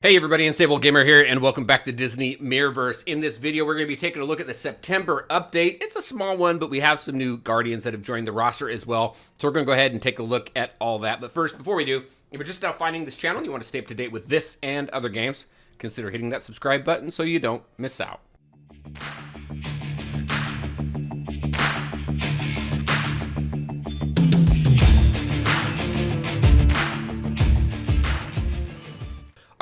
Hey everybody, Unstable Gamer here, and welcome back to Disney Mirrorverse. In this video, we're going to be taking a look at the September update. It's a small one, but we have some new Guardians that have joined the roster as well. So we're going to go ahead and take a look at all that. But first, before we do, if you're just now finding this channel and you want to stay up to date with this and other games, consider hitting that subscribe button so you don't miss out.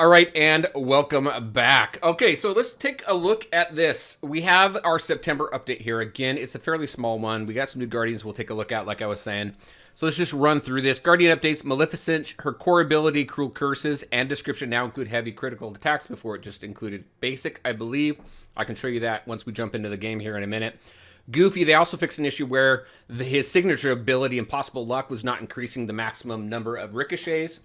All right, and welcome back. Okay, so let's take a look at this. We have our September update here. Again, it's a fairly small one. We got some new Guardians we'll take a look at, like I was saying. So let's just run through this. Guardian updates, Maleficent, her core ability, Cruel Curses, and description now include heavy critical attacks. Before it just included basic, I believe. I can show you that once we jump into the game here in a minute. Goofy, they also fixed an issue where his signature ability, Impossible Luck, was not increasing the maximum number of ricochets.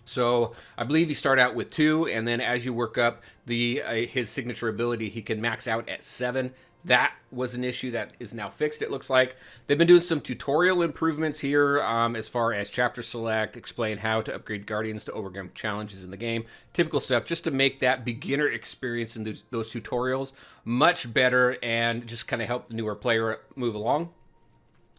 So I believe you start out with 2, and then as you work up his signature ability, he can max out at 7. That was an issue that is now fixed, it looks like. They've been doing some tutorial improvements here as far as chapter select, explain how to upgrade Guardians to overcome challenges in the game. Typical stuff, just to make that beginner experience in those tutorials much better and just kind of help the newer player move along.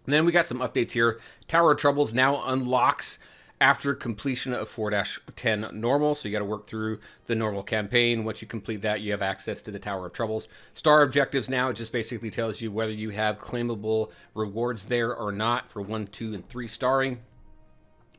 And then we got some updates here. Tower of Troubles now unlocks after completion of 4-10 normal, so you got to work through the normal campaign. Once you complete that, you have access to the Tower of Troubles. Star objectives now, it just basically tells you whether you have claimable rewards there or not for 1, 2, and 3 starring.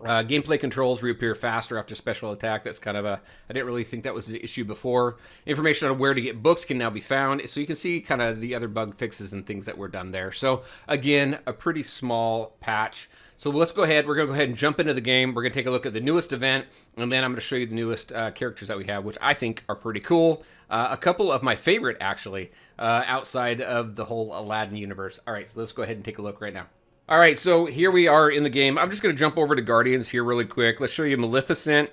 Gameplay controls reappear faster after special attack. That's kind of I didn't really think that was an issue before. Information on where to get books can now be found, so you can see kind of the other bug fixes and things that were done there. So again, a pretty small patch. So let's go ahead. We're going to go ahead and jump into the game. We're going to take a look at the newest event, and then I'm going to show you the newest characters that we have, which I think are pretty cool. A couple of my favorite, actually, outside of the whole Aladdin universe. All right, so let's go ahead and take a look right now. All right, so here we are in the game. I'm just going to jump over to Guardians here really quick. Let's show you Maleficent.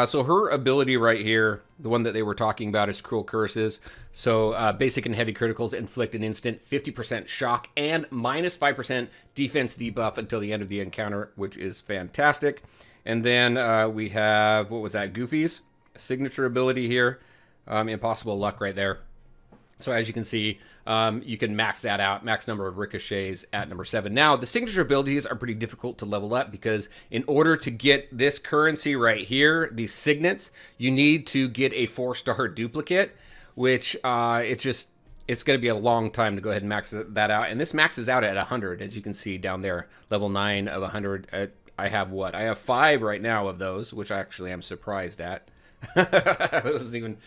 So her ability right here, the one that they were talking about, is Cruel Curses. So basic and heavy criticals inflict an instant 50% shock and minus 5% defense debuff until the end of the encounter, which is fantastic. And then we have, what was that, Goofy's signature ability here. Impossible Luck right there. So as you can see, you can max that out, max number of ricochets at number 7. Now, the signature abilities are pretty difficult to level up because in order to get this currency right here, these signets, you need to get a 4-star duplicate, which it's going to be a long time to go ahead and max that out. And this maxes out at 100, as you can see down there, level 9 of 100. I have what? I have 5 right now of those, which I actually am surprised at. I didn't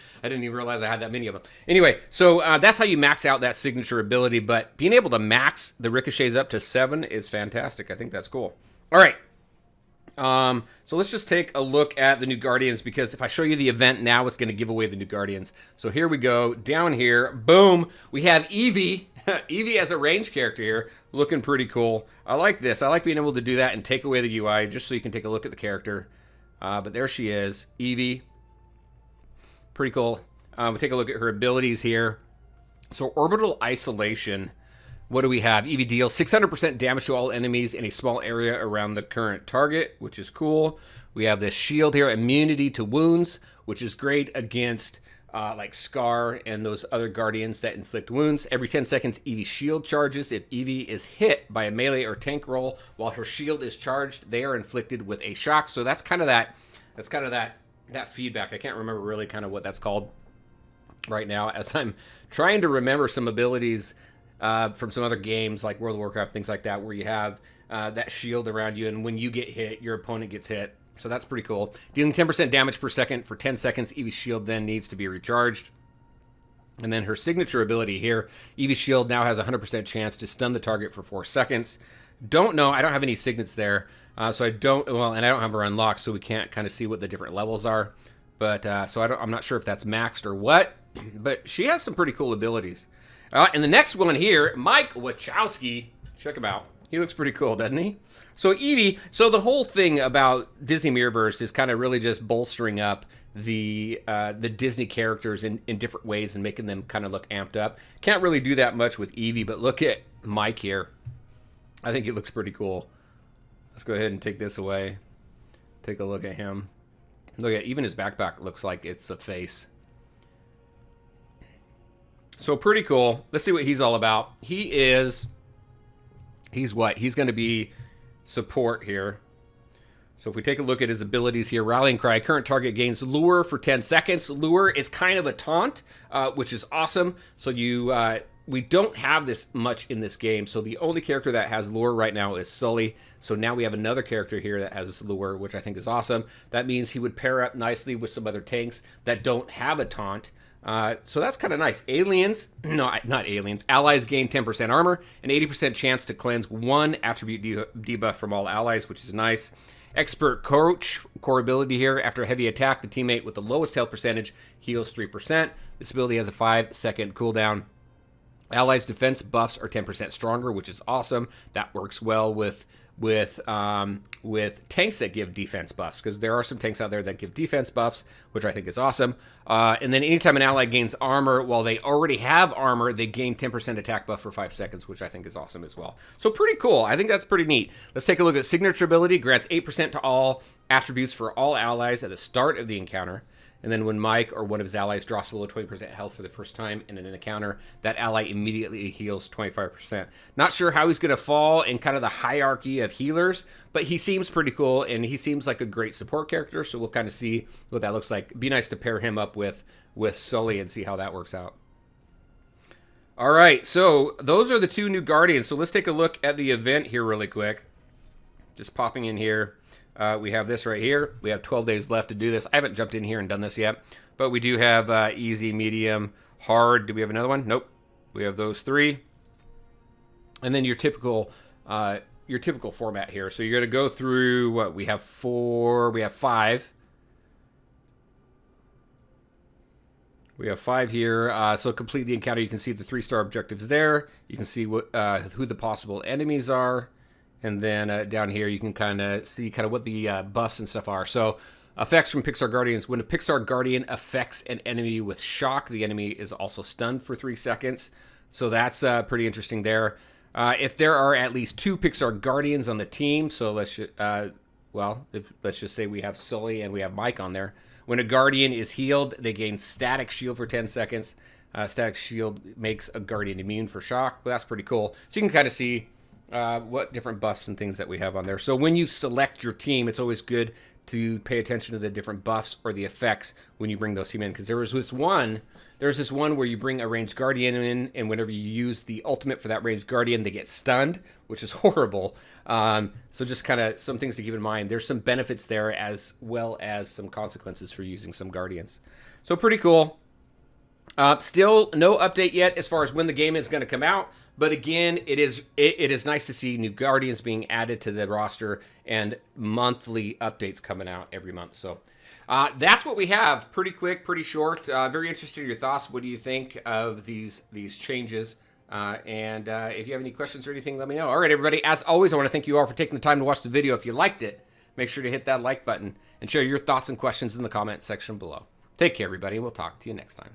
even realize I had that many of them. Anyway, so that's how you max out that signature ability, but being able to max the ricochets up to 7 is fantastic. I think that's cool. All right. So let's just take a look at the new Guardians, because if I show you the event now, it's going to give away the new Guardians. So here we go. Down here, boom, we have Eevee. Eevee as a range character here, looking pretty cool. I like this. I like being able to do that and take away the UI just so you can take a look at the character. But there she is, Eevee. Pretty cool. We'll take a look at her abilities here. So Orbital Isolation. What do we have? Eevee deals 600% damage to all enemies in a small area around the current target, which is cool. We have this shield here, immunity to wounds, which is great against like Scar and those other Guardians that inflict wounds. Every 10 seconds, Eevee's shield charges. If Eevee is hit by a melee or tank roll while her shield is charged, they are inflicted with a shock. So that's kind of that. That feedback. I can't remember really kind of what that's called right now, as I'm trying to remember some abilities from some other games like World of Warcraft, things like that, where you have that shield around you, and when you get hit, your opponent gets hit. So that's pretty cool. Dealing 10% damage per second for 10 seconds, Eevee's shield then needs to be recharged. And then her signature ability here, Eevee's shield now has a 100% chance to stun the target for 4 seconds. Don't know. I don't have any signets there. So I don't, well, and I don't have her unlocked, so we can't kind of see what the different levels are. But, so I'm not sure if that's maxed or what, but she has some pretty cool abilities. And the next one here, Mike Wachowski, check him out. He looks pretty cool, doesn't he? So Eevee, so the whole thing about Disney Mirrorverse is kind of really just bolstering up the Disney characters in different ways and making them kind of look amped up. Can't really do that much with Eevee, but look at Mike here. I think he looks pretty cool. Let's go ahead and take this away. Take a look at him. Look at, even his backpack looks like it's a face. So pretty cool. Let's see what he's all about. He's what? He's going to be support here. So if we take a look at his abilities here, Rallying Cry, current target gains Lure for 10 seconds. Lure is kind of a taunt, which is awesome. So we don't have this much in this game. So the only character that has Lure right now is Sully. So now we have another character here that has Lure, which I think is awesome. That means he would pair up nicely with some other tanks that don't have a taunt. So that's kind of nice. Aliens, no, not aliens. Allies gain 10% armor, an 80% chance to cleanse one attribute debuff from all allies, which is nice. Expert Coach, core ability here. After a heavy attack, the teammate with the lowest health percentage heals 3%. This ability has a 5-second cooldown. Allies' defense buffs are 10% stronger, which is awesome. That works well with tanks that give defense buffs, because there are some tanks out there that give defense buffs, which I think is awesome. And then anytime an ally gains armor, while they already have armor, they gain 10% attack buff for 5 seconds, which I think is awesome as well. So pretty cool. I think that's pretty neat. Let's take a look at signature ability. Grants 8% to all attributes for all allies at the start of the encounter. And then when Mike or one of his allies drops below 20% health for the first time in an encounter, that ally immediately heals 25%. Not sure how he's going to fall in kind of the hierarchy of healers, but he seems pretty cool, and he seems like a great support character, so we'll kind of see what that looks like. Be nice to pair him up with Sully and see how that works out. All right, so those are the two new Guardians. So let's take a look at the event here really quick. Just popping in here. We have this right here. We have 12 days left to do this. I haven't jumped in here and done this yet, but we do have easy, medium, hard. Do we have another one? Nope. We have those three. And then your typical format here. So you're going to go through what? We have 5. We have 5 here. So complete the encounter. You can see the 3-star objectives there. You can see what who the possible enemies are. And then down here, you can kind of see what the buffs and stuff are. So effects from Pixar Guardians. When a Pixar Guardian affects an enemy with shock, the enemy is also stunned for 3 seconds. So that's pretty interesting there. If there are at least 2 Pixar Guardians on the team, so let's just say we have Sully and we have Mike on there. When a Guardian is healed, they gain static shield for 10 seconds. Static shield makes a Guardian immune for shock. Well, that's pretty cool. So you can kind of see what different buffs and things that we have on there. So when you select your team, it's always good to pay attention to the different buffs or the effects when you bring those team in, because there's this one where you bring a ranged guardian in, and whenever you use the ultimate for that ranged guardian, they get stunned, which is horrible. So just kind of some things to keep in mind. There's some benefits there as well as some consequences for using some guardians. So pretty cool. Still no update yet as far as when the game is going to come out. But again, it is nice to see new Guardians being added to the roster and monthly updates coming out every month. So that's what we have. Pretty quick, pretty short. Very interested in your thoughts. What do you think of these changes? And if you have any questions or anything, let me know. All right, everybody. As always, I want to thank you all for taking the time to watch the video. If you liked it, make sure to hit that like button and share your thoughts and questions in the comment section below. Take care, everybody, and we'll talk to you next time.